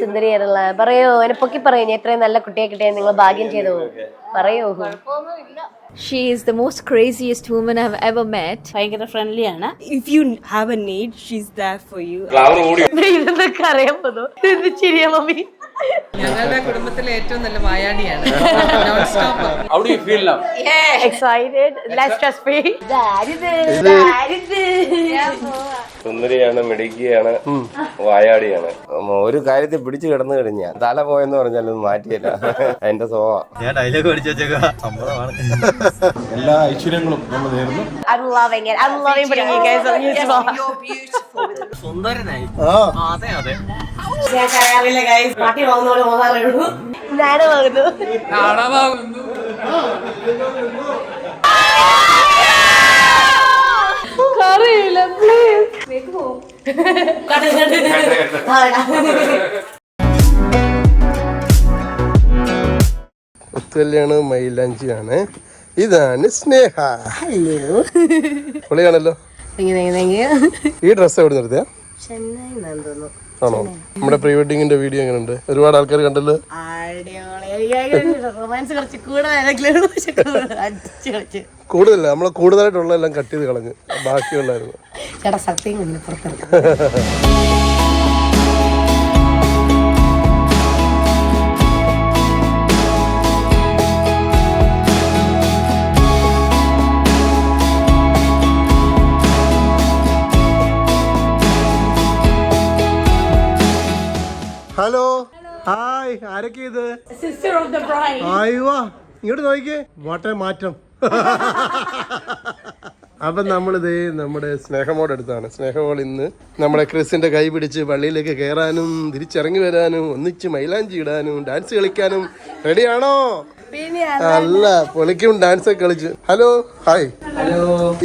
സുന്ദരിയായിട്ടുള്ള പറയൂ എന്നെ പൊക്കി പറയൂ എത്രയും നല്ല കുട്ടിയെ കിട്ടിയ നിങ്ങൾ ഭാഗ്യം ചെയ്തു പറയൂ. She is the most craziest woman I've ever met. ഭയങ്കര ഫ്രണ്ട്ലി ആണ്. If you have a need, she's there for you. ഇതൊക്കെ അറിയാൻ പോകുന്നു ശരിയാ മമ്മി. ഞങ്ങളുടെ കുടുംബത്തിലെ ഏറ്റവും നല്ല വായാടിയാണ്. How do you feel now? Excited, less stress free. സുന്ദരിയാണ്, മിടുക്കിയാണ്, വായാടിയാണ്. ഒരു കാര്യത്തിൽ പിടിച്ചു കിടന്നു കഴിഞ്ഞാൽ തല പോയെന്ന് പറഞ്ഞാൽ മാറ്റിയല്ല എന്റെ സ്വഭാവം. ഞാൻ ഡയലോഗ് പഠിച്ചു വെച്ചേക്കാ സംഭവമാണ്. എല്ലാ ഐശ്വര്യങ്ങളും നമ്മൾ നേരുന്നു. I'm loving it. I'm loving putting you guys on YouTube. You're beautiful. സുന്ദരനായി. അതെ അതെ. നാട്ടിൽ പോകുന്നോട് പോകാറുള്ളൂ. ഞാനും പോകുന്നു. കാണാമാകുന്നു. കറിയില്ല പ്ലീസ്. മുത്തല്യാണ്, മൈലാഞ്ചിയാണ്. ഇതാണ് സ്നേഹ. പൊളിയാണല്ലോ. ഈ ഡ്രസ് എവിടെ നിർത്തിയ? ആണോ? നമ്മുടെ പ്രീ വെഡിങ്ങിന്റെ വീഡിയോ എങ്ങനെയുണ്ട്? ഒരുപാട് ആൾക്കാർ കണ്ടല്ലോ. കൂടുതലല്ല, നമ്മളെ കൂടുതലായിട്ടുള്ള എല്ലാം കട്ട് ചെയ്ത് കളഞ്ഞ് ബാക്കിയുള്ളായിരുന്നു. ചേട്ടാ സത്യം പുറത്തിറക്കാം. Hello, hi. ആരൊക്കെ ഇത്? അയ്യോ, ഇങ്ങോട്ട് നോക്കിക്കേ. വാട്ടേ മാറ്റം. അപ്പൊ നമ്മളിത് നമ്മുടെ സ്നേഹമോടെ അടുത്താണ്. സ്നേഹമോൾ ഇന്ന് നമ്മുടെ ക്രിസിന്റെ കൈ പിടിച്ച് പള്ളിയിലേക്ക് കയറാനും തിരിച്ചിറങ്ങി വരാനും ഒന്നിച്ച് മൈലാഞ്ചി ഇടാനും ഡാൻസ് കളിക്കാനും റെഡിയാണോ? അല്ല, പൊളിക്കും ഡാൻസ് ഒക്കെ കളിച്ച്. Hello, hi.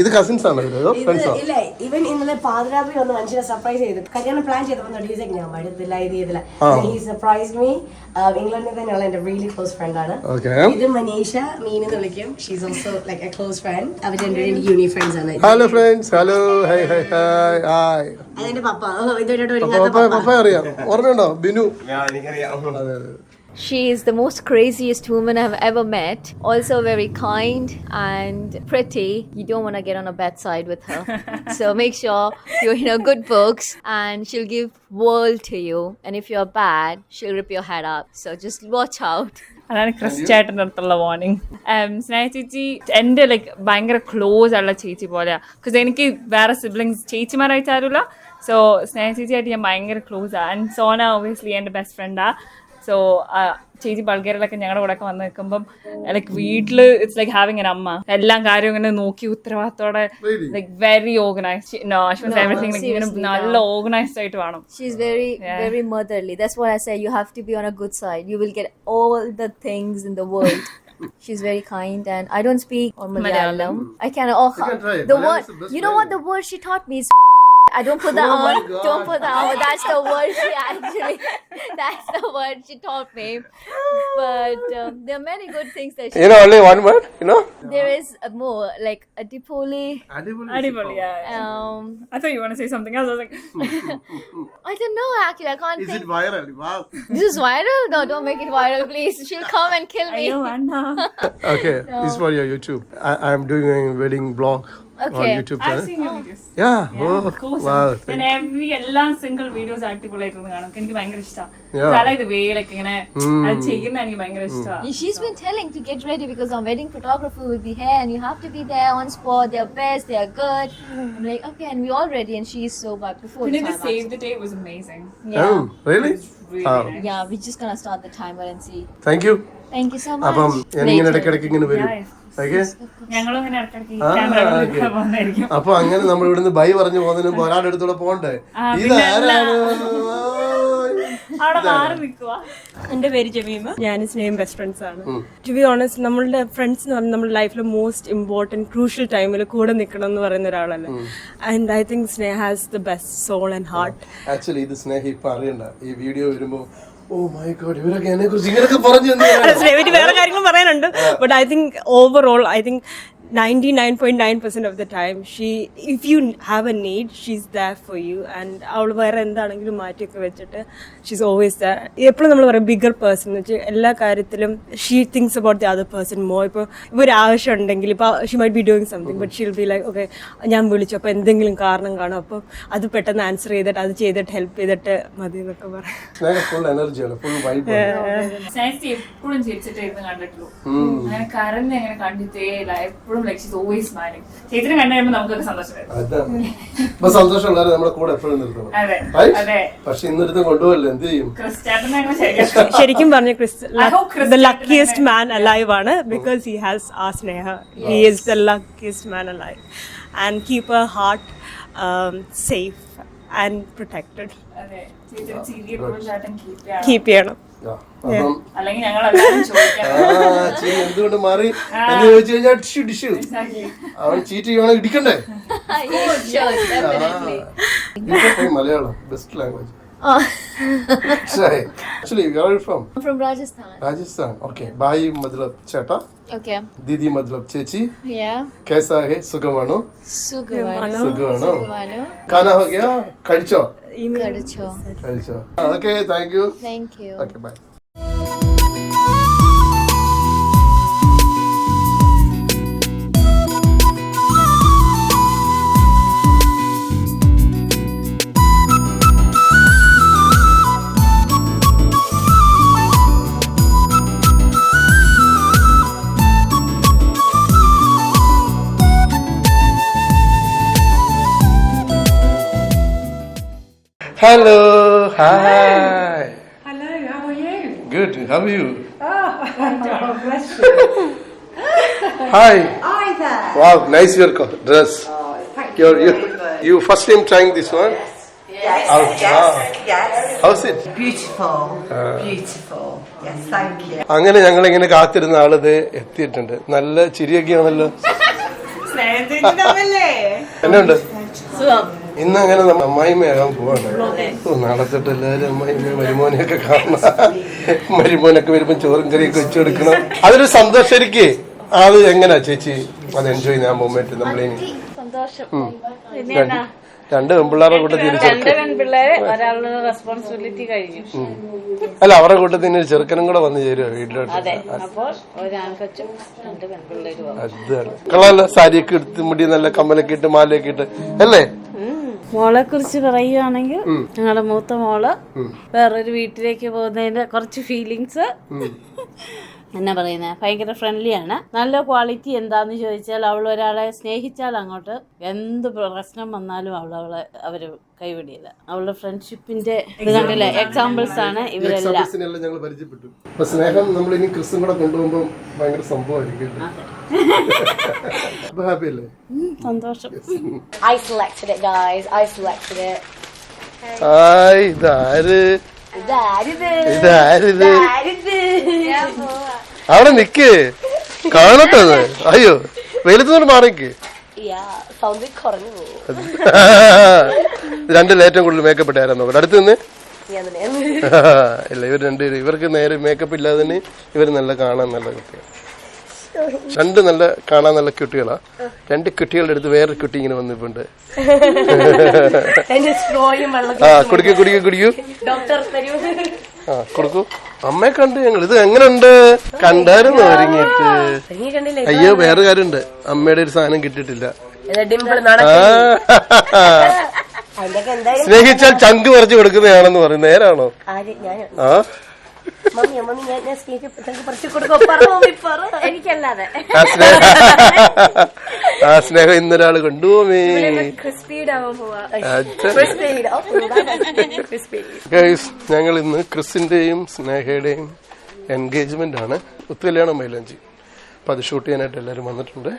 ഇത് കസിൻസ് ആണോ? ഫ്രണ്ട്സോ? ഇല്ല, ഇവൻ ഇന്നലെ പാതിരാത്രി ഒന്ന് മനുഷ്യനെ സർപ്രൈസ് ചെയ്തു. കല്യാണം പ്ലാൻ ചെയ്തപ്പോൾ ഞാൻ പറ്റത്തില്ല, ഇത് ചെയ്തില്ല. He surprised me. ഇംഗ്ലണ്ടിൽ തന്നെയുള്ള എന്റെ റിയലി ക്ലോസ് ഫ്രണ്ട് ആണ്. ഇത് മനീഷ, മീൻ എന്ന് വിളിക്കും. She's also like a close friend. അവർ രണ്ടുപേരും യൂണി ഫ്രണ്ട്സ് ആണ്. Hello friends. Hello, hi hi hi hi. അതെന്റെ പപ്പ. ഇതുവരെ പപ്പ അറിയാം, ഓർമ്മയുണ്ടോ? Binu. She is the most craziest woman I've ever met. Also very kind and pretty. You don't want to get on a bad side with her. So make sure you're in her good books and she'll give world to you. And if you're bad, she'll rip your head up. So just watch out. അതാണ് Chris ചേട്ടൻ്റെ അടുത്തുള്ള warning. സ്നേഹ ചേച്ചി എൻ്റെ like ഭയങ്കര close ഉള്ള ചേച്ചി പോലെയാണ്. Because എനിക്ക് വേറെ സിബ്ലിങ്സ് ചേച്ചിമാരായിട്ട് ആരുമില്ല. സോ സ്നേഹ ചേച്ചിയായിട്ട് ഞാൻ ഭയങ്കര ക്ലോസാണ്. ആൻഡ് സോന ഒബിയസ്ലി എൻ്റെ ബെസ്റ്റ് ഫ്രണ്ടാണ്. സോ ചേച്ചി ബൾഗേറിയയിലൊക്കെ ഞങ്ങളുടെ കൂടെ ഒക്കെ വന്ന് നിൽക്കുമ്പം ലൈക്ക് വീട്ടില് ഇറ്റ്സ് ലൈക്ക് ഹാവിങ് എൻ അമ്മ. എല്ലാം കാര്യവും ഇങ്ങനെ നോക്കി ഉത്തരവാദിത്തോടെ ലൈക്ക് വെരി ഓർഗനൈസ്ഡ്. എവറിത്തിങ് ഇങ്ങനെ നല്ല ഓർഗനൈസ്ഡ് ആയിട്ട് വേണം. She's very motherly. That's what I said. You have to be on a good side. You will get all the things in the world. She's very kind and I don't speak Malayalam. I can the word, you know what the word she taught me is I don't put that on. Don't put that on. But that's the word that's the word she taught me. But there are many good things that she only one word, There is more, like Adipoli. Adipoli, yeah. I thought you want to say something else. I was like, I don't know actually. I can't think. Is it viral? Wow. This is viral? No, don't make it viral, please. She'll come and kill me. Okay, it's for your YouTube. I'm doing a wedding vlog. Okay. On YouTube channel. I've seen your videos. Yeah. Oh, of course. Wow. And എല്ലാ single videos അടിപൊളിയായിട്ട് കാണും. എനിക്ക് ഭയങ്കര ഇഷ്ടമാണ്. ഇങ്ങനെ അത് ചെയ്യുന്ന എനിക്ക് ഭയങ്കര ഇഷ്ടമാണ്. She's been telling to get ready because our wedding photographer will be here and you have to be there on spot. They're best, they're good. I'm like, okay, and we're all ready and she's so bad before the The save the day was amazing. Yeah. Oh, really? Really Yeah, we're just gonna start the timer and see. Thank you. Thank you so much. അപ്പം ഞാനിങ്ങനെ ഇടയ്ക്കിടയ്ക്ക് ഇങ്ങനെ വരും. ഞങ്ങളും ഇങ്ങനെ ഇടയ്ക്കിടയ്ക്ക് camera പോകുന്നതായിരിക്കും. അപ്പൊ അങ്ങനെ നമ്മൾ ഇവിടുന്ന് ബൈ പറഞ്ഞു പോകുന്നതിന് മുമ്പ് ഒരാളുടെ അടുത്തൂടെ പോണ്ടേ? ഇതാരാണ്? അവിടെ മാറി നിൽക്കുക. എൻ്റെ പേര് ജമീമ. ഞാൻ സ്നേഹം ബെസ്റ്റ് ഫ്രണ്ട്സ് ആണ്. ടു ബി ഓണസ്റ്റ്, നമ്മളുടെ ഫ്രണ്ട്സ് എന്ന് പറഞ്ഞാൽ നമ്മുടെ ലൈഫിലെ മോസ്റ്റ് ഇമ്പോർട്ടൻറ്റ് ക്രൂഷ്യൽ ടൈമിൽ കൂടെ നിൽക്കണം എന്ന് പറയുന്ന ഒരാളല്ലേ. And I think Sneha has the best soul and heart. Actually ഇത് സ്നേഹ ഇപ്പൊ അറിയണ്ട, ഈ വീഡിയോ വരുമ്പോ ഓ മൈ ഗോഡ് ഇവരൊക്കെ എന്നെ കുറിച്ച് ഇങ്ങനെയൊക്കെ പറഞ്ഞു. വേറെ കാര്യങ്ങളും പറയാനുണ്ട്. But I think overall I think 99.9% of the time, if you have a need, she's there for you. And അവൾ വേറെ എന്താണെങ്കിലും മാറ്റിയൊക്കെ വെച്ചിട്ട് she's always there. എപ്പോഴും നമ്മൾ പറയും ബിഗർ പേഴ്സൺ എന്ന് വെച്ചാൽ എല്ലാ കാര്യത്തിലും she thinks about the other person more. ഇപ്പോൾ ഒരു ആവശ്യം ഉണ്ടെങ്കിൽ ഇപ്പോൾ she might be doing something but she'll be like, okay, ഞാൻ വിളിച്ചു അപ്പോൾ എന്തെങ്കിലും കാരണം കാണും, അപ്പോൾ അത് പെട്ടെന്ന് ആൻസർ ചെയ്തിട്ട് അത് ചെയ്തിട്ട് ഹെൽപ്പ് ചെയ്തിട്ട് മതി എന്നൊക്കെ പറയാം. ഫുൾ എനർജിയാണ്, ഫുൾ വൈബ്. സ്നേഹത്തെ എപ്പോഴും ചിരിച്ചിട്ട് ഇരുന്ന് കണ്ടിട്ടുള്ളൂ, അങ്ങനെ കരഞ്ഞ് അങ്ങനെ കണ്ടിട്ടേ ഇല്ല. എപ്പോഴും ലൈക്ക് ഷീസ് ഓൾവേസ് സ്മൈലിംഗ്. ചേച്ചിനെ കണ്ടു കഴിയുമ്പോൾ നമുക്കൊക്കെ സന്തോഷം വരും. സന്തോഷമുള്ളവരെ നമ്മുടെ കൂടെ എപ്പോഴും നിർത്തണം. അതെ. പക്ഷെ ഇന്നൊരുത്തം കൊണ്ടുപോകല്ലേ, എന്ത് ചെയ്യും? ശരിക്കും പറഞ്ഞ the luckiest man alive ആണ്, because he has our Sneha. He is the luckiest man alive, and keep her heart safe and protected. Keep ചെയ്യണം. അല്ലെങ്കിൽ ഞങ്ങൾ എന്തുകൊണ്ട് മാറി എന്ന് ചോദിച്ചു കഴിഞ്ഞാൽ ഡിഷു അവൻ ചീറ്റ് ചെയ്യുവാണെങ്കിൽ ഇടിക്കണ്ടേ? Malayalam best language. Actually, where are you from? I'm from Rajasthan. Rajasthan. Okay. Bhai मतलब चेटा. Okay. दीदी मतलब चेची. Yeah. कैसा है? सुगमानो. Sugavano. खाना हो गया? कल्चो. Kadicho. Okay. Thank you. Thank you. Okay. Bye. Hello, hi. Hello, how are you? Good, how are you? God bless you. Hi. Hi there. Wow, nice your dress. Oh, thank you very much. You first time trying this one? Yes. How's it? Beautiful. Beautiful. Yes, thank you. അങ്ങനെ ഞങ്ങൾ ഇങ്ങനെ കാത്തിരുന്ന ആളത് എത്തിയിട്ടുണ്ട്. നല്ല ചിരിയൊക്കെയാണല്ലോ. എന്നുണ്ട്? ഇന്ന് അങ്ങനെ അമ്മായിമ്മയാകാൻ പോവാണ്. നാളെത്തൊട്ട് എല്ലാവരും അമ്മായിമ്മ മരുമോനെയൊക്കെ കാണണം. മരുമോനൊക്കെ വരുമ്പോ ചോറും കറിയൊക്കെ വെച്ചു കൊടുക്കണം. അതൊരു സന്തോഷം. എനിക്ക് അത് എങ്ങനാ ചേച്ചി അത് എൻജോയ് ചെയ്യാൻ മൊമെന്റ് നമ്മളിനി? രണ്ട് പെൺപിള്ളേരുടെ കൂട്ടത്തിൽ റെസ്പോൺസിബിലിറ്റി കഴിഞ്ഞു. അല്ല, അവരുടെ കൂട്ടത്തിൽ ഒരു ചെറുക്കനും കൂടെ വന്ന് ചേരുവോ വീട്ടിലോട്ട്? അതാണ് കളല്ല. സാരിയൊക്കെ എടുത്ത് മുടി നല്ല കമ്മലൊക്കെ ഇട്ട് മാലയൊക്കെ ഇട്ട് അല്ലേ? മോളെ കുറിച്ച് പറയുകയാണെങ്കിൽ ഞങ്ങളുടെ മൂത്ത മോള് വേറൊരു വീട്ടിലേക്ക് പോകുന്നതിന്റെ കുറച്ച് ഫീലിങ്സ് എന്നാ പറയുന്നത്, ഭയങ്കര ഫ്രണ്ട്ലിയാണ്. നല്ല ക്വാളിറ്റി എന്താന്ന് ചോദിച്ചാൽ അവൾ ഒരാളെ സ്നേഹിച്ചാൽ അങ്ങോട്ട് എന്ത് പ്രശ്നം വന്നാലും അവര് കൈവിടിയില്ല. അവളുടെ ഫ്രണ്ട്ഷിപ്പിന്റെ ഇത് കണ്ടില്ലേ, എക്സാമ്പിൾസ് ആണ് ഇവരെല്ലാം. ഞങ്ങൾ പരിചയപ്പെട്ടു. സ്നേഹം നമ്മൾ ഇനി ക്രിസ്തും കൂടെ കൊണ്ടുപോകുമ്പോൾ ഭയങ്കര സംഭവമായിരിക്കും. ഹാപ്പി അല്ലേ? സന്തോഷം. I selected it, guys. I selected it. ഇതാര്? ഇതാരിത്? അവിടെ നിക്ക് കാണട്ടെ. അയ്യോ, വെയിലത്തുനിന്ന് മാറിക്ക്. രണ്ടിൽ ഏറ്റവും കൂടുതൽ മേക്കപ്പ് ഇട്ടായിരുന്നു നോക്കട്ടെ. അടുത്ത് നിന്ന് ഇല്ല, ഇവർ രണ്ടുപേരും ഇവർക്ക് നേരെ മേക്കപ്പ് ഇല്ലാതെ തന്നെ ഇവർ നല്ല കാണാൻ നല്ല കുട്ടികൾ. രണ്ട് നല്ല കാണാൻ നല്ല കുട്ടികളാ. രണ്ട് കുട്ടികളുടെ അടുത്ത് വേറൊരു കുട്ടി ഇങ്ങനെ വന്നിട്ടുണ്ട്. കുടിക്കൂ. കൊടുക്കൂ. അമ്മയെ കണ്ട് ഞങ്ങൾ ഇത് എങ്ങനെയുണ്ട് കണ്ടായിരുന്നു ഒരുങ്ങിയിട്ട്? അയ്യോ, വേറെ കാര്യമുണ്ട്, അമ്മയുടെ ഒരു സാധനം കിട്ടിയിട്ടില്ല. സ്നേഹിച്ചാൽ ചങ്ക് പറിച്ചു കൊടുക്കുന്നതാണെന്ന് പറയും. നേരാണോ? ആ, എനിക്കല്ലാതെ ആ സ്നേഹം ഇന്നൊരാള് കൊണ്ടുപോമേ. ഞങ്ങൾ ഇന്ന് ക്രിസിന്റെയും സ്നേഹയുടെയും എൻഗേജ്മെന്റ് ആണ്. ഒത്തുകല്യാണം മൈലാഞ്ചി. അപ്പൊ അത് ഷൂട്ട് ചെയ്യാനായിട്ട് എല്ലാവരും വന്നിട്ടുണ്ട്.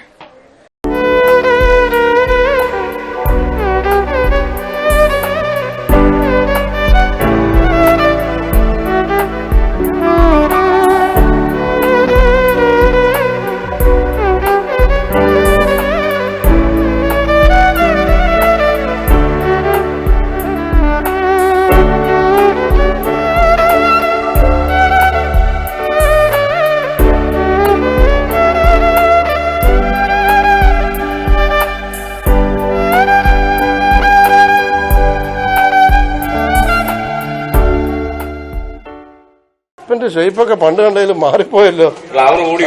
ഹസ്ബൻഡ് ഷേപ്പൊക്കെ പണ്ട് കണ്ടതിലും മാറിപ്പോയല്ലോ. ഗ്ലാമർ കൂടി.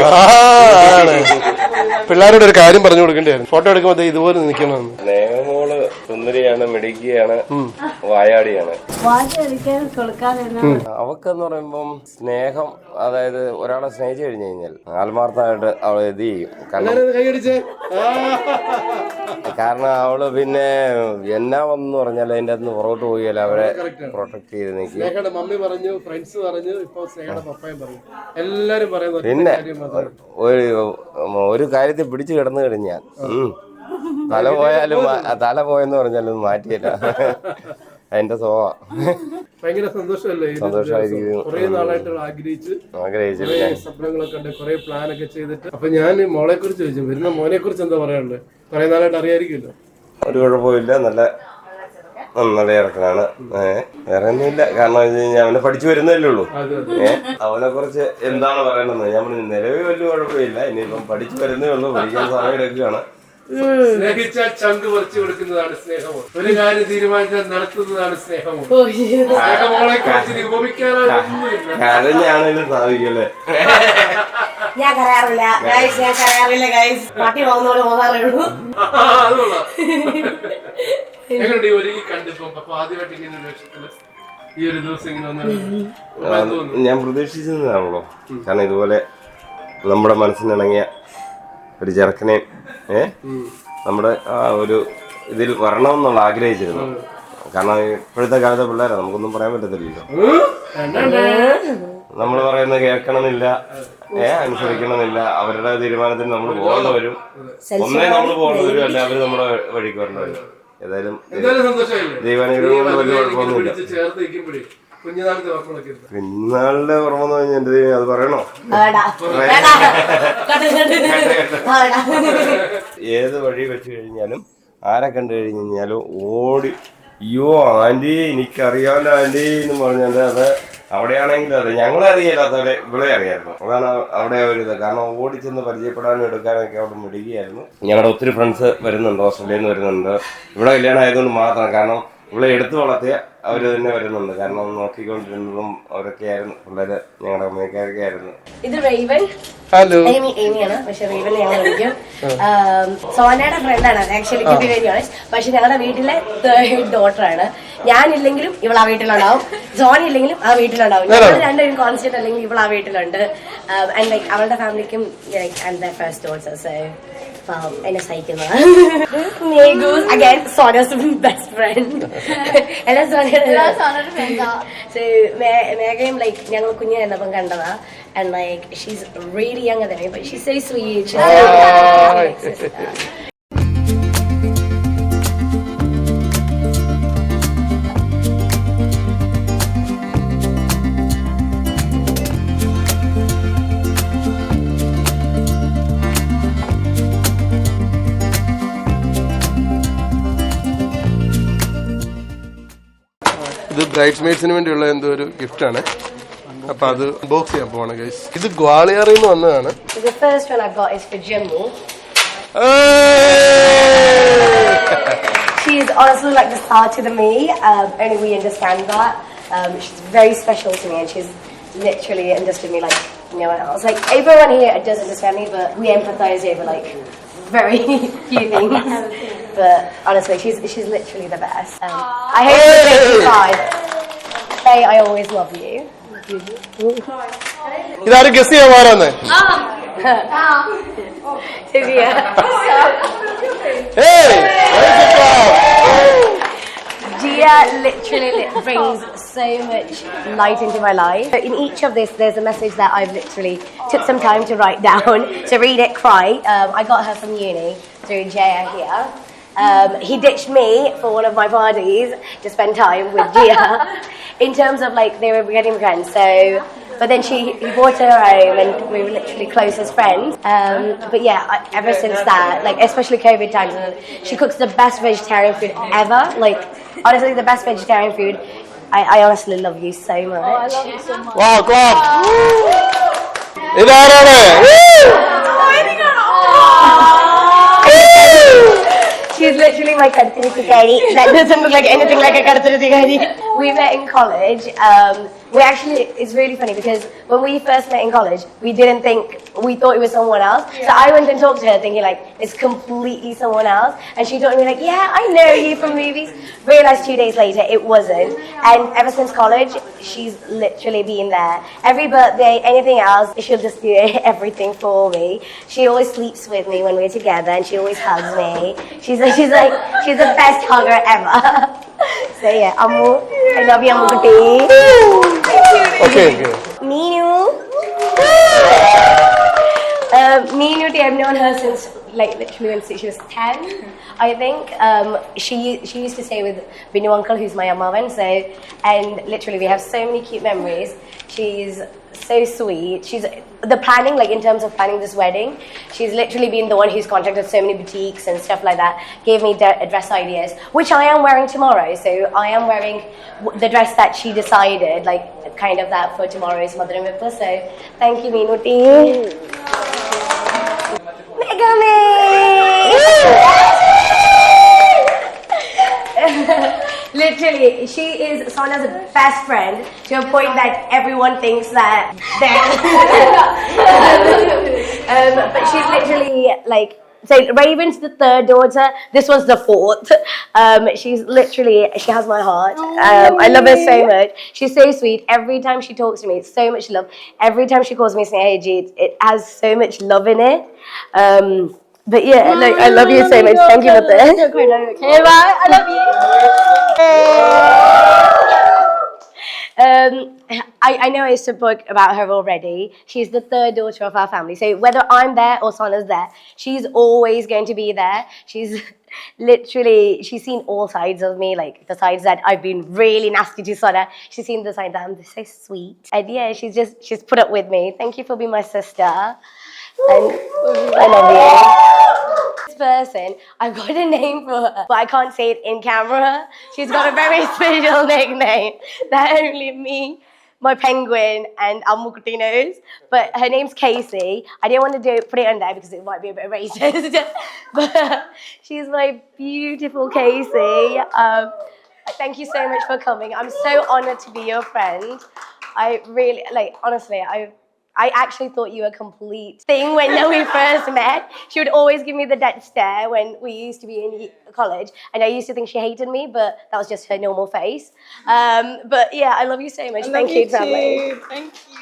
പിള്ളേരോട് ഒരു കാര്യം പറഞ്ഞു കൊടുക്കേണ്ടിയായിരുന്നു, ഫോട്ടോ എടുക്കുമ്പോ ഇതുപോലെ നിൽക്കണമെന്ന്. സ്നേഹമോള് സുന്ദരിയാണ്, മിടുക്കിയാണ്, വായാടിയാണ്. അവക്കെന്ന് പറയുമ്പം സ്നേഹം, അതായത് ഒരാളെ സ്നേഹിച്ചു കഴിഞ്ഞു കഴിഞ്ഞാൽ ആത്മാർത്ഥമായിട്ട് അവൾ ഇത് ചെയ്യും. കാരണം അവള് പിന്നെ എന്നാ വന്നു പറഞ്ഞാൽ അതിന്റെ അകത്ത് പുറകോട്ട് പോയാൽ അവരെ പ്രൊട്ടക്ട് ചെയ്ത് നിൽക്കും. മമ്മി പറഞ്ഞു, ഫ്രണ്ട്സ് പറഞ്ഞു, ഇപ്പൊ പപ്പയും പറഞ്ഞു, എല്ലാരും പറയുന്നു. പിന്നെ ഒരു കാര്യത്തിൽ പിടിച്ചു കിടന്നു കഴിഞ്ഞാൽ തല പോയെന്ന് പറഞ്ഞാലും മാറ്റിയില്ല. അതിന്റെ സ്വഭാവ ഭയങ്കര സന്തോഷമല്ലേ? സന്തോഷമായിരിക്കും. കുറെ നാളായിട്ട് ആഗ്രഹിച്ചിട്ട് സ്വപ്നങ്ങളൊക്കെ ഉണ്ട്, കുറെ പ്ലാനൊക്കെ ചെയ്തിട്ട്. അപ്പൊ ഞാൻ മോളെ കുറിച്ച് ചോദിച്ചു, വരുന്ന മോനെ കുറിച്ച് എന്താ പറയാനുള്ളത്? കുറെ നാളായിട്ട് അറിയായിരിക്കുമല്ലോ. ഒരു കുഴപ്പമില്ല, നല്ല ഇറക്കനാണ്. വേറെ ഒന്നുമില്ല. കാരണം വെച്ച് കഴിഞ്ഞാൽ അവനെ പഠിച്ചു വരുന്നല്ലേ ഉള്ളൂ. അവനെ കുറിച്ച് എന്താണ് പറയണമെന്ന് ഞാൻ പറഞ്ഞു, നിലവിൽ വലിയ കുഴപ്പമില്ല, ഇനിയിപ്പം പഠിച്ചു വരുന്നേ ഉള്ളൂ, പഠിക്കാൻ സമയം എടുക്കുകയാണ്. സ്നേഹിച്ചാൽ ചങ്ക് പറിച്ചു കൊടുക്കുന്നതാണ് സ്നേഹമോ, ഒരു കാര്യം തീരുമാനിച്ചാൽ നടത്തുന്നതാണ് സ്നേഹമോ. സ്നേഹമോളെ കുറിച്ച് ഉപമിക്കാനൊന്നുമില്ല. കരഞ്ഞാണെങ്കിലും സാധിക്കല്ലേ? ഞാൻ കരയാറില്ല ഗൈസ്, ഞാൻ കരയാറില്ല ഗൈസ്. പാട്ടി പോകുന്നോട് പോകാറേ ഉള്ളൂ. എങ്ങനെയുണ്ട് ഒരുങ്ങി കണ്ടിപ്പം? അപ്പൊ ആദ്യമായിട്ട് ഇങ്ങനെ ഒരു വേഷത്തില് ഈ ഒരു ദിവസം ഇങ്ങനെ ഞാൻ പ്രതീക്ഷിച്ചതാണല്ലോ. കാരണം ഇതുപോലെ നമ്മുടെ മനസ്സിനിണങ്ങിയ ഒരു ചെറുക്കനെ നമ്മുടെ ആ ഒരു ഇതിൽ വരണമെന്നുള്ള ആഗ്രഹിച്ചിരുന്നു. കാരണം ഇപ്പോഴത്തെ കാലത്തെ പിള്ളേരെ നമുക്കൊന്നും പറയാൻ പറ്റത്തില്ലല്ലോ. നമ്മൾ പറയുന്നത് കേൾക്കണമെന്നില്ല, അനുസരിക്കണമെന്നില്ല. അവരുടെ തീരുമാനത്തിന് നമ്മൾ പോകേണ്ടി വരും. ഒന്നേ നമ്മൾ പോകേണ്ടി വരും, അല്ല അവര് നമ്മുടെ വഴിക്ക് വരേണ്ടി വരും. ഏതായാലും ദൈവാനുഗ്രഹം കൊണ്ട് വലിയ കുഴപ്പമൊന്നുമില്ല. കുഞ്ഞുനാളിന്റെ ഓർമ്മ എന്ന് പറഞ്ഞാൽ എന്റെ ദൈവം അത് പറയണോ? ഏത് വഴി വെച്ച് കഴിഞ്ഞാലും ആരെ കണ്ടു കഴിഞ്ഞാലും ഓടി, അയ്യോ ആന്റി എനിക്കറിയാമല്ലോ ആന്റി എന്ന് പറഞ്ഞാൽ അത് അവിടെയാണെങ്കിലും അതെ ഞങ്ങളെ അറിയില്ലാത്തവരെ ഇവിടെ അറിയായിരുന്നു. അതാണ് അവിടെ ഒരു ഇത്. കാരണം ഓടിച്ചെന്ന് പരിചയപ്പെടാനും എടുക്കാനൊക്കെ അവിടെ മിടുകയായിരുന്നു. ഞങ്ങളുടെ ഒത്തിരി ഫ്രണ്ട്സ് വരുന്നുണ്ട്, ഓസ്ട്രേലിയയിൽ നിന്ന് വരുന്നുണ്ട്. ഇവിടെ കല്യാണം ആയതുകൊണ്ട് മാത്രം. കാരണം ഇവിടെ എടുത്തു വളർത്തിയ അവർ തന്നെ വരുന്നുണ്ട്. കാരണം നോക്കിക്കൊണ്ടിരുന്നതും അവരൊക്കെ ആയിരുന്നു, പിള്ളേര് ഞങ്ങളുടെ അമ്മയൊക്കെ ആയിരുന്നു. ഇത് റേവൻ, ഹലോ, ഏമിയാണ്. പക്ഷെ റേവൻ ഞങ്ങൾ വിളിക്കും. സോനയുടെ ഫ്രണ്ടാണ് ആക്ച്വലി, പക്ഷെ ഞങ്ങളുടെ വീട്ടിലെ തേർഡ് ഡോട്ടറാണ്. ഞാനില്ലെങ്കിലും ഇവൾ ആ വീട്ടിലുണ്ടാവും, സോന ഇല്ലെങ്കിലും ആ വീട്ടിലുണ്ടാവും. ഞങ്ങൾ രണ്ടുപേരും കോൺസ്റ്റന്റ് അല്ലെങ്കിൽ ഇവൾ ആ വീട്ടിലുണ്ട്. ആൻഡ് ലൈക്ക് അവളുടെ ഫാമിലിക്കും ആൻഡ് ഫസ്റ്റ് ഡോട്ടേഴ്സ് എന്നെ സഹിക്കുന്നതാണ്. Again Sona's best friend. എല്ലാം മേഘയും ലൈക്ക് ഞങ്ങൾ കുഞ്ഞു എന്നപ്പം കണ്ടതാ. And like she's really younger than me, but she's so sweet. She's so sister. ഇത് ബ്രൈഡ്സ്മെയ്ഡ്സിന് വേണ്ടിയുള്ള എന്തോ ഒരു ഗിഫ്റ്റാണ്. അപ്പൊ അത് ബോക്സ് ചെയ്യാൻ പോവാണ് ഗൈസ്. ഇത് ഗ്വാളിയറിൽ നിന്ന് വന്നതാണ്. The first one I got is for Jimbo. She's honestly like the star to me. Only we understand that. She's very special to me, and she's literally understood me like no one else. Like everyone here does understand me, but we empathize over like very few things. But honestly, she's literally the best. I hope she's 55. Hey, I always love you. ഇതാരും guess ചെയ്യാൻ മാറാന്ന്. Gia literally brings so much light into my life. In each of this, there's a message that I've literally took some time to write down, to read it, cry. I got her from uni through Jaya here. He ditched me for one of my parties to spend time with Gia. In terms of like they were getting friends, so but then he brought her home and we were literally close as friends. But yeah, ever since that, like especially COVID times, she cooks the best vegetarian food ever. Like honestly, the best vegetarian food. I honestly love you so much. Oh, I love you so much. Wow, clap. ഇതാരാണ്? She's literally my kadthirithikari. That doesn't look like anything like a kadthirithikari. we met in college. It's really funny because when we first met in college, we thought it was someone else. So I went and talked to her thinking like, it's completely someone else. And she told me like, yeah, I know you from movies. Realized 2 days later, it wasn't. And ever since college, she's literally been there. Every birthday, anything else, she'll just do everything for me. She always sleeps with me when we're together and she always hugs me. She's the best hugger ever. So yeah, Ammu, I love you, Ammu Kutti. Okay. Meenu. Meenu, I've known her since like literally when she was 10, I think. She used to stay with Binu uncle, who's my Ammavan. And literally we have so many cute memories. She's so sweet. She's the planning, like in terms of planning this wedding, she's literally been the one who's contacted so many boutiques and stuff like that, gave me dress ideas, which I am wearing tomorrow. So I am wearing the dress that she decided, like kind of that for tomorrow's Madhura Mippa. So thank you, Meenuti. Literally, she is Sonia's best friend to a point that everyone thinks that but she's literally like, so Raven's the third daughter, this was the fourth. She has my heart. I love her so much. She's so sweet. Every time she talks to me, it's so much love. Every time she calls me Snehaji, it has so much love in it. But yeah, I love you so much. Thank you for this. Okay, bye. I love you. I know I spoke about her already. She's the third daughter of our family. So whether I'm there or Sana's there, she's always going to be there. She's seen all sides of me, like the sides that I've been really nasty to Sana. She's seen the side that I'm so sweet. And yeah, she's put up with me. Thank you for being my sister. And I love you. This person, I've got a name for her, but I can't say it in camera. She's got a very special nickname that only me, my penguin, and Ammu Kutti knows. But her name's Casey. I didn't want to put it on there because it might be a bit racist. But she's my beautiful Casey. Thank you so much for coming. I'm so honored to be your friend. I really, honestly, I actually thought you were a complete thing when we first met. She would always give me the death stare when we used to be in college. And I used to think she hated me, but that was just her normal face. But yeah, I love you so much. Thank you, traveling. Thank you.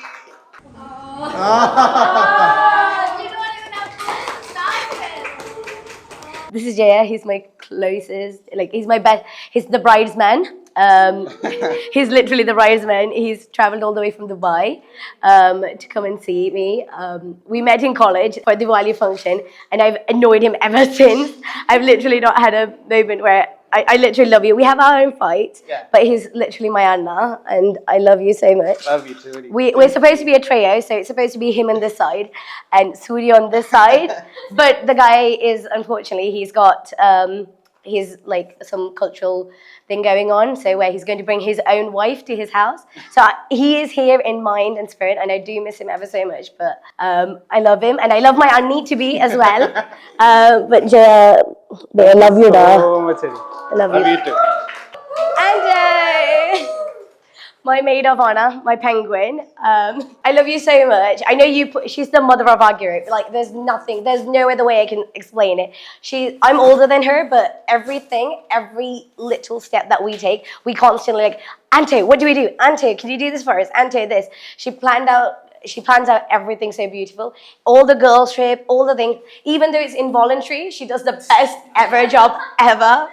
This is Jaya. He's my closest, he's my best. He's the bridesman. He's literally the bridesman. He's traveled all the way from Dubai to come and see me. We met in college for the Diwali function, and I've annoyed him ever since. I've literally not had a moment where I literally love you. We have our own fights, but he's literally my Anna, and I love you so much. Love you too. We're supposed to be a trio, so it's supposed to be him on this side and Suri on this side. But the guy is, unfortunately, he's got some cultural thing going on, so where he's going to bring his own wife to his house. So he is here in mind and spirit, and I do miss him ever so much. But I love him, and I love my Annie to be as well. But I love you, da. So much. I love you. Too. And my maid of honor, my penguin. I love you so much. I know she's the mother of our group. There's no other way I can explain it. I'm older than her, but every little step that we take, we constantly Ante, what do we do? Ante, can you do this for us? Ante, this. She plans out everything so beautiful. All the girls trip, all the things. Even though it's involuntary, she does the best ever job ever.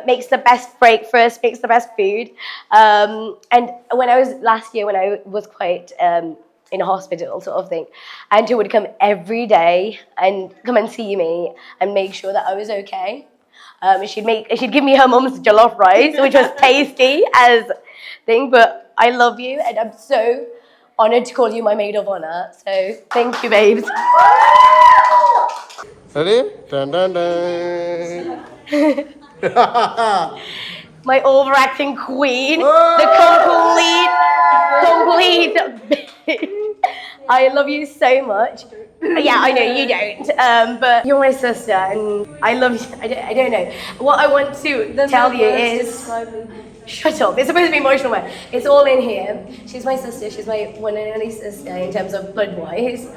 Makes the best breakfast, makes the best food. And last year when I was quite in a hospital sort of thing, Auntie would come every day and come and see me and make sure that I was okay. She'd give me her mum's jollof rice, which was tasty as thing. But I love you, and I'm so honored to call you my maid of honor. So thank you, babes. Ready? Dun, dun, dun. My overacting queen, the complete. I love you so much. Yeah, I know you don't, but you're my sister, and I love you. I don't know. What I want to tell you is, Shut up. It's supposed to be emotional, but it's all in here. She's my sister. She's my one and only sister in terms of blood-wise.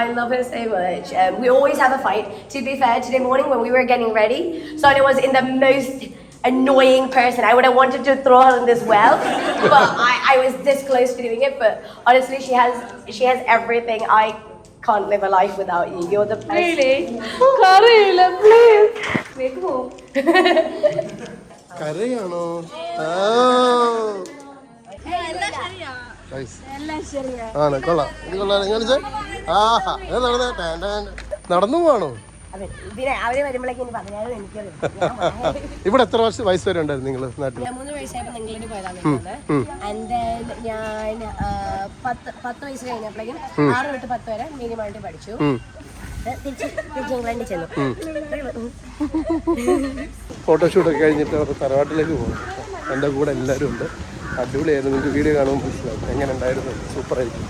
I love her so much. We always have a fight. To be fair, today morning when we were getting ready, Sonia was in the most annoying person. I would have wanted to throw her in this well, but I was this close to doing it. But honestly, she has everything. I can't live a life without you. You're the best. Really? Karila, please. Make home. കരയാണോ? ആണ് കൊള്ളാം. ഇത് കൊള്ളാം. കാണിച്ചേ. ആഹാ നടന്നു പോവാണോ? അതെ, ഇതിനെ അവര് വരുമ്പോഴേക്കും ഇനി 17 എനിക്ക് ഇവിടെ എത്ര വയസ്സ് വരെ ഉണ്ടായിരുന്നു നിങ്ങൾ നാട്ടിൽ? 3 വയസ്സായപ്പോൾ ഇംഗ്ലണ്ടിൽ പോയതാണ്. ആൻഡ് ദെൻ ഞാൻ 10 വയസ്സ് കഴിഞ്ഞപ്പോഴേക്കും 6 തൊട്ട് 10 വരെ മിനിമമായിട്ട് പഠിച്ചു. തിരിച്ച് ഇംഗ്ലണ്ടിൽ ചെന്നു. ഫോട്ടോഷൂട്ടൊക്കെ കഴിഞ്ഞിട്ട് അവർ തറവാട്ടിലേക്ക് പോകും. എൻ്റെ കൂടെ എല്ലാവരും ഉണ്ട്. അടിപൊളിയായിരുന്നു. നിങ്ങൾക്ക് വീഡിയോ കാണുമ്പോൾ മനസ്സിലാവും എങ്ങനെ ഉണ്ടായിരുന്നു. സൂപ്പറായിരിക്കും.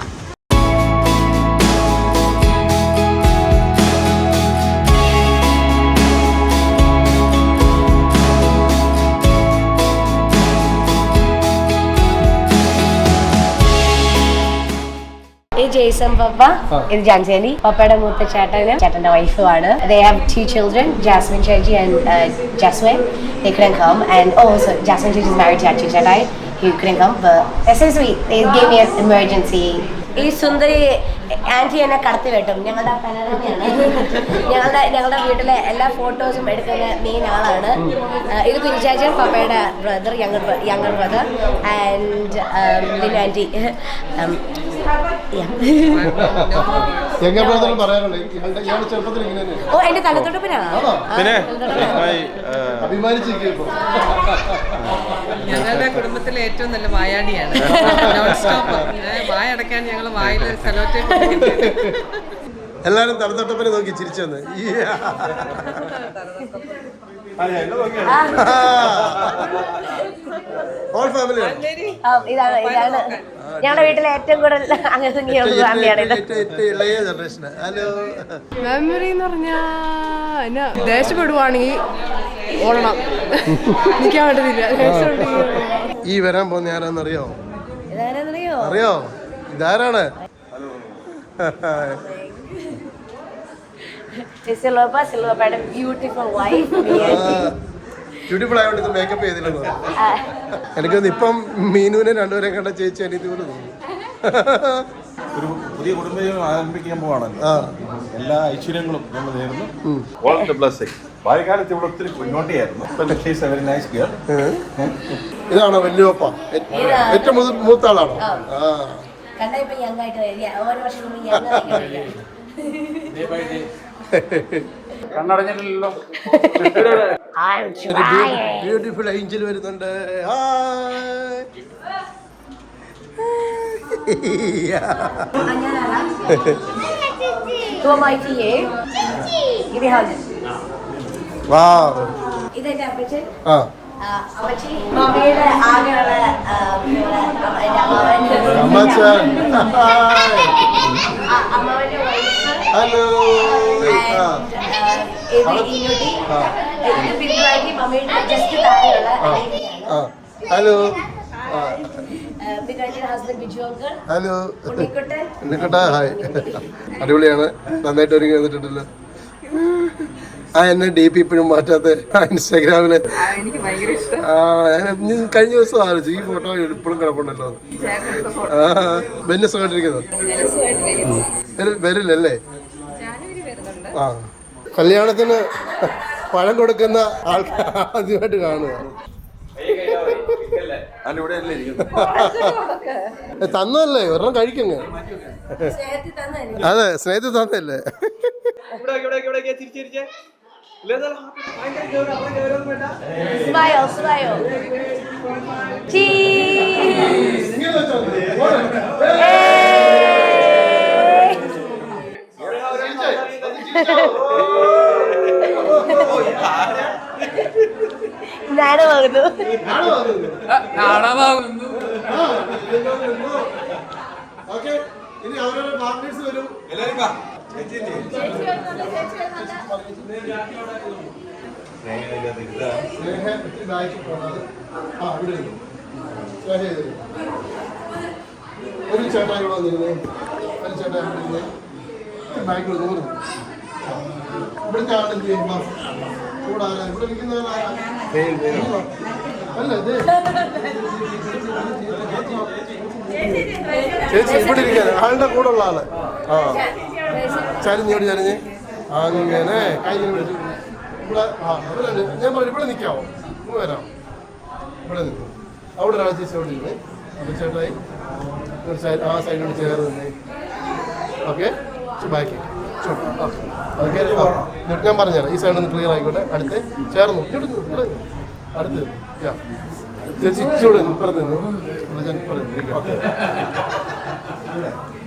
ജെയ്സൺ പപ്പ, ഇത് ജാൻസേലി, പപ്പയുടെ മൂത്ത ചേട്ടനും ചേട്ടന്റെ വൈഫുമാണ്. They have 2 children, Jasmine Cheji and Jaswin. They couldn't come, and also Jasmine Cheji is married to Achu Chetai, who couldn't come, but they're so sweet. They gave me an emergency. ഈ സുന്ദരി anti എന്നെ കടത്തി വെട്ടും. ഞങ്ങളുടെ പനോരമയാണ്. ഞങ്ങളുടെ വീട്ടിലെ എല്ലാ ഫോട്ടോസും എടുക്കുന്ന മെയിൻ ആളാണ്. ഇത് കുഞ്ഞിച്ചാച്ചൻ, പപ്പയുടെ brother, younger brother, and Linu aunty. ഓ, എന്റെ തലത്തൊട്ടപ്പനാണ്. ഞങ്ങളുടെ കുടുംബത്തിലെ ഏറ്റവും നല്ല വായാടിയാണ്. നോൺ സ്റ്റോപ്പ് വായ അടക്കാൻ ഞങ്ങൾ വായിൽ സ്ഥലത്തെ എല്ലാരും തലത്തൊട്ടപ്പനെ നോക്കി ചിരിച്ചു വന്ന്. ഹോൾ ഫാമിലി ഇതാണ് ഞങ്ങളുടെ വീട്ടിലെ ഏറ്റവും കൂടുതൽ അങ്ങനെ ഫാമിലിയാണ്. ഇളയ ജനറേഷൻ. ഹലോ. മെമ്മറി എന്ന് പറഞ്ഞാ എന്നാ ദേഷ്യപ്പെടുവാണെങ്കിൽ ഓടണം, നിൽക്കാൻ പറ്റത്തില്ല. ഈ വരാൻ പോകുന്ന ആരാന്നറിയോ? ഇതാരെന്നറിയോ? അറിയോ? ഇതാരാണ്? സിൽവപ്പയുടെ ബ്യൂട്ടിഫുൾ വൈഫ്. ബ്യൂട്ടിഫുൾ ആയതുകൊണ്ട് ഇത് മേക്കപ്പ് ചെയ്തില്ലെന്ന് പറഞ്ഞു. എനിക്കൊന്ന് ഇപ്പം മീനുവിനെ രണ്ടുപേരെ കണ്ട ചേച്ചി അനിയത്തി പോലെ തോന്നുന്നു. ഒരു പുതിയ കുടുംബജീവനം ആരംഭിക്കാൻ പോവാണല്ലോ. എല്ലാ ഐശ്വര്യങ്ങളും നമ്മൾ നേരുന്നു. ബാല്യകാലത്ത് ഇവിടെ ഒത്തിരി കുഞ്ഞോട്ടിയായിരുന്നു. Very nice girl. ഇതാണോ വല്യപ്പ? ഏറ്റവും മൂത്ത ആളാണോ? കണ്ടാ ഇപ്പൊ യങ് ആയിട്ട് വരിക. ഓരോ വർഷം കണ്ണടഞ്ഞിട്ടില്ലല്ലോ. ബ്യൂട്ടിഫുൾ ഏഞ്ചൽ വരുന്നുണ്ട്. ഇതെന്റെ അപ്പച്ചൻ. അമ്മച്ചി മമ്മിയുടെ ആകെയുള്ള അമ്മാവന്റെ വൈഫ്. ഹലോ. ഇത് ഇങ്ങോട്ടി. ഇത് ബിന്ദുവാക്കി മമ്മിയുടെ ജസ്റ്റ് താഴെയുള്ള ഹലോ. ബിന്ദുവാക്കിയുടെ husband Biju uncle. Hello. Unnikuttan. Hi. അടിപൊളിയാണ്. നന്നായിട്ട് ഒരുങ്ങി വന്നിട്ടുണ്ടല്ലോ. എന്നെ DP ഇപ്പോഴും മാറ്റാത്ത ഇൻസ്റ്റാഗ്രാമില്. കഴിഞ്ഞ ദിവസം ആലോചിച്ചു ഈ ഫോട്ടോ ഇപ്പോഴും കിടപ്പുണ്ടല്ലോ. ബെന്നസുമായിട്ടിരിക്കുന്നത് വരില്ലല്ലേ? ആ, കല്യാണത്തിന് പഴം കൊടുക്കുന്ന ആൾക്കാർ ആദ്യമായിട്ട് കാണുക. തന്നല്ലേ ഒരെണ്ണം കഴിക്കങ്ങ്. അതെ, സ്നേഹത്തിൽ തന്നല്ലേ. Smile, smile. Cheese. നാണമാകുന്നു. ഇനി അവരുടെ പാർട്ട്നേഴ്സ് വരും. എല്ലാവരും ഒരു ചേട്ടാ ഇവിടെ വന്നിരുന്നേ, ഒരു ചേട്ടാ ബാഗ് ഇവിടുത്തെ ആളെന്ത് ചെയ്യുമ്പോ കൂടാതെ ഇവിടെ ഇരിക്കുന്ന അല്ല ഇത് ചേച്ചി ഇവിടെ ഇരിക്കാൻ ആളുടെ കൂടെ ഉള്ള ആള്. ആ ചരിഞ്ഞോട് ചരിഞ്ഞ് അങ്ങനെ കൈ പിടിച്ചു ഇവിടെ. ആ ഇവിടെ ഞാൻ പറഞ്ഞു ഇവിടെ നിൽക്കാവോ, ഇങ്ങ് വരാം, ഇവിടെ നിൽക്കും. അവിടെ ഒരാൾ ചേച്ചി അവിടെ ഇരുന്നേ, അപ്പോൾ ചേട്ടായി ആ സൈഡിലോട്ട് ചേർന്ന് നിന്നേ. ഓക്കെ ബാക്കി ഓക്കെ. ഞാൻ പറഞ്ഞുതരാം, ഈ സൈഡിൽ നിന്ന് ക്ലിയർ ആയിക്കോട്ടെ. അടുത്ത് ചേർന്നു അടുത്ത് ചേച്ചി ഇച്ചോട് ഇപ്പുറത്ത് നിന്ന് ഞാൻ ഇപ്പുറത്ത്.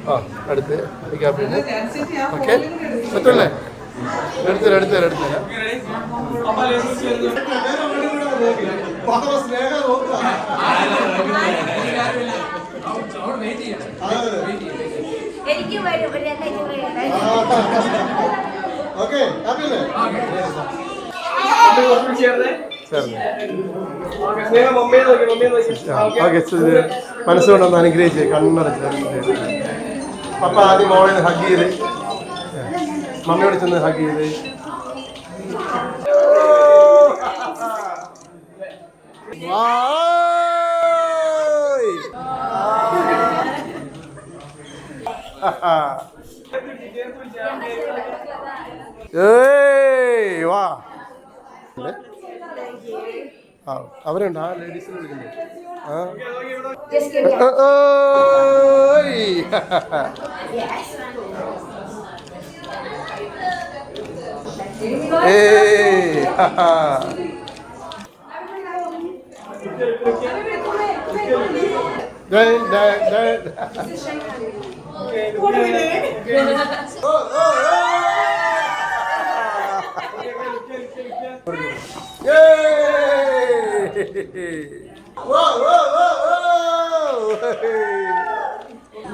ആ അടുത്ത് പിന്നെ ഓക്കെ പറ്റല്ലേ? എടുത്തരാം. ഓക്കെ ഹാപ്പിയല്ലേ? മനസ്സുകൊണ്ടൊന്ന് അനുഗ്രഹിച്ച് കണ്ണടച്ച് പപ്പ ആദ്യം മോളെ ഹഗ് ചെയ്ത് മമ്മിയോട് ചെന്ന് ഹഗ് ചെയ്ത്. വാ അവരുണ്ട്, ആ ലേഡീസിനെ വിളിക്കുന്നത്.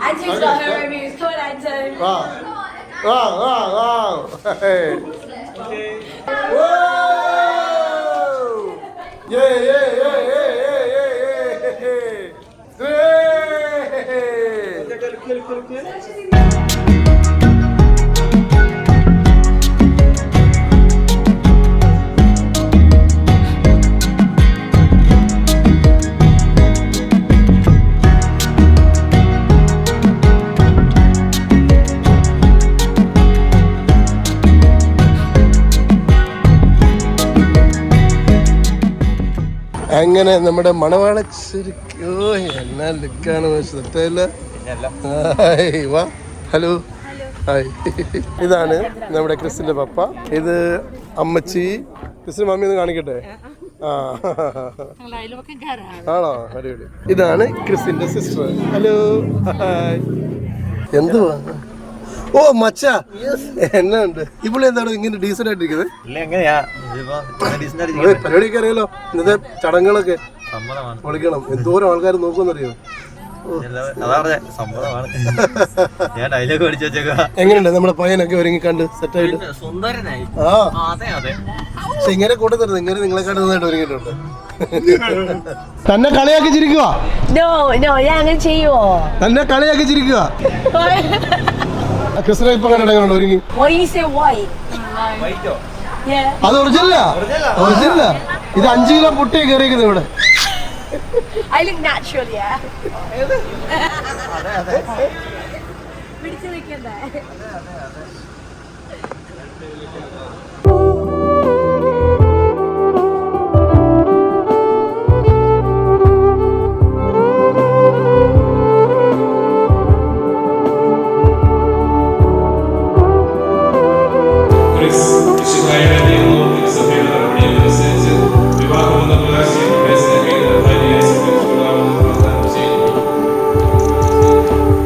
Anton's got her reviews. Come on, Anton. Wow. Hey. Whoa. Yeah. അങ്ങനെ നമ്മുടെ മണവാളച്ചേരിക്കോ എന്നാ ലുക്കാണ് സെറ്റല്ല. വാ ഹലോ ഹായ്. ഇതാണ് നമ്മുടെ ക്രിസ്റ്റിന്റെ പപ്പ, ഇത് അമ്മച്ചി. ക്രിസ്റ്റിന്റെ മമ്മി ഒന്ന് കാണിക്കട്ടെ. ആണോ? അടിപൊളി. ഇതാണ് ക്രിസ്റ്റിന്റെ സിസ്റ്റർ. Hello hi. എന്തുവാ? ഓ മച്ച എന്നാ ഉണ്ട് ഈ പുള്ളി? എന്താണ് ഇങ്ങനെ ഡീസന്റ് ആയിട്ടിരിക്കുന്നത്? പരിപാടിയൊക്കെ അറിയാലോ, ഇന്നത്തെ ചടങ്ങുകളൊക്കെ വിളിക്കണം. എന്തോരം ആൾക്കാർ നോക്കുമെന്നറിയോ? എങ്ങനെയുണ്ട് നമ്മുടെ പയ്യനൊക്കെ ഒരുങ്ങി കണ്ട് സെറ്റായിട്ട്? ആ പക്ഷെ ഇങ്ങനെ കൂട്ടത്തരുത്, ഇങ്ങനെ നിങ്ങളെ കണ്ടതായിട്ട് ഒരുങ്ങിയിട്ടുണ്ട്. തന്നെ കളിയാക്കി ചിരിക്കുക, തന്നെ കളിയാക്കി ചിരിക്കുക. ക്രിസ്ത്യൻ ഇപ്പൊ കണ്ടിട്ടുണ്ടോ ഒരുങ്ങി? അത് ഒറിജിനലാ. ഇത് 5 കിലോ പുട്ടി കയറിയിരിക്കുന്നത് ഇവിടെ. I look natural, yeah. പിടിച്ചു നിൽക്കണ്ടേ?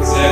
Sehr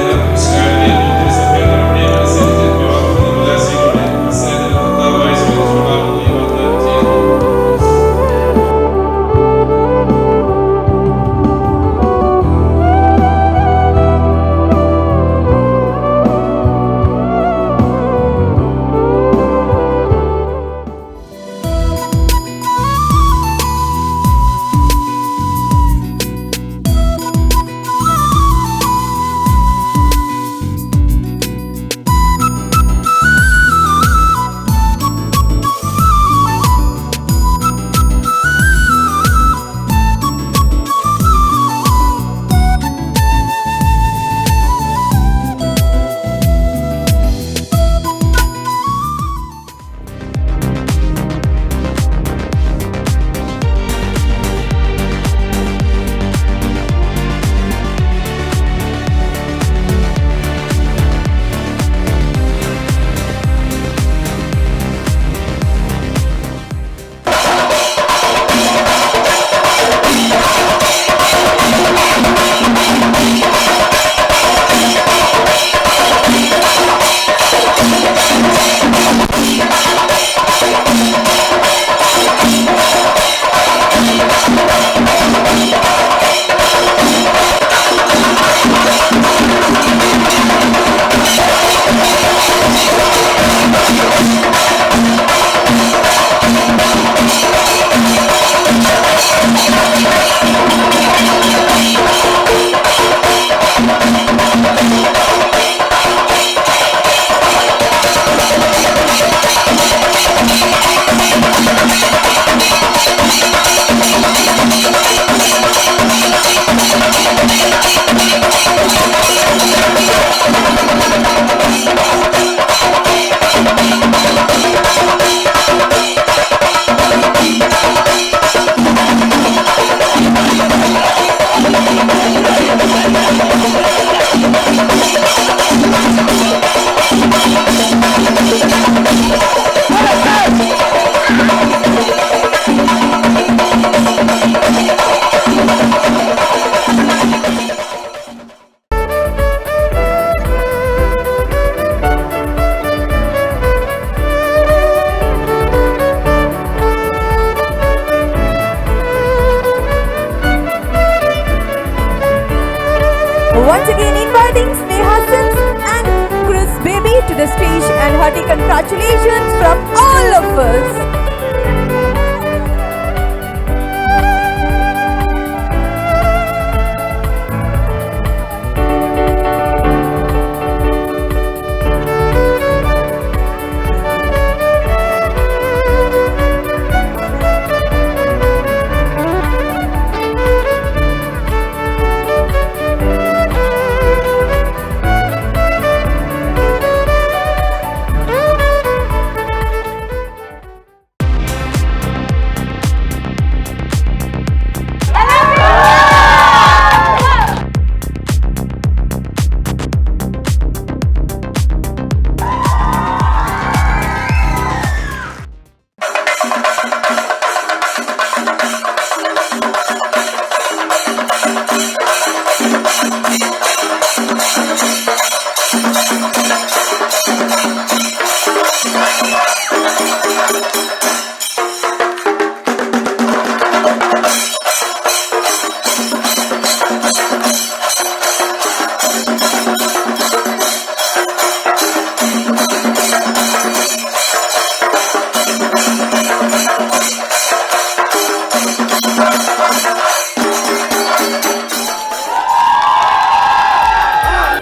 Once again inviting Sneha Sims and Chris Baby to the stage and hearty congratulations from all of us.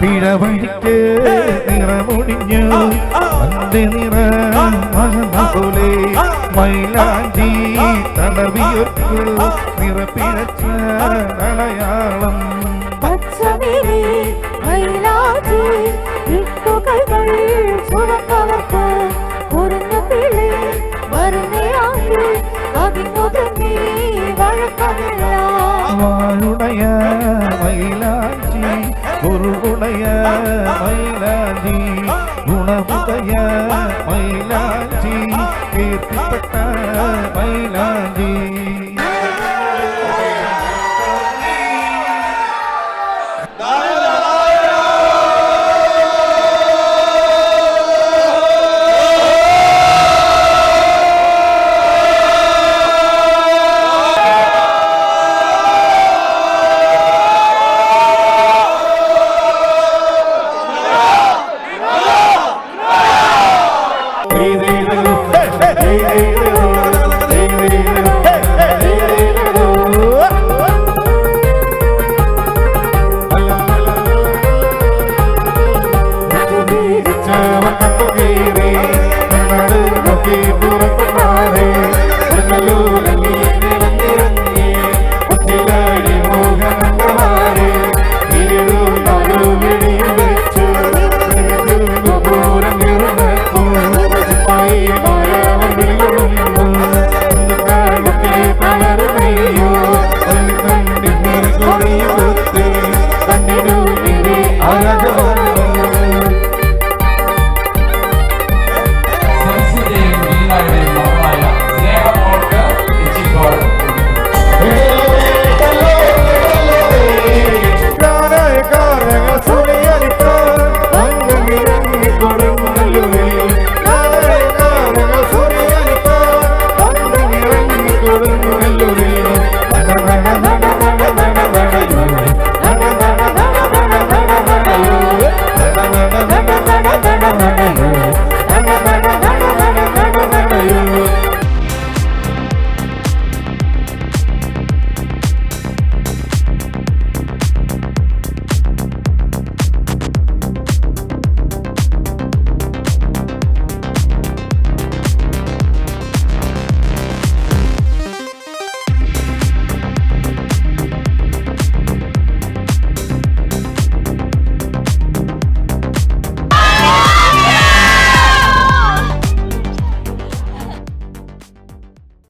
പിഴവഴിക്ക് നിറമൊടിഞ്ഞു അന്റെ നിറ മഴ പോലെ മൈലാഞ്ചി തടവിയൊരു നിറപ്പിഴച്ച അടയാളം വാഴുടയ മൈലാഞ്ചി പൊരുളുടയ മൈലാഞ്ചി ഗുണമുദയ മൈലാഞ്ചി കീർത്തിപ്പെട്ട മൈലാഞ്ചി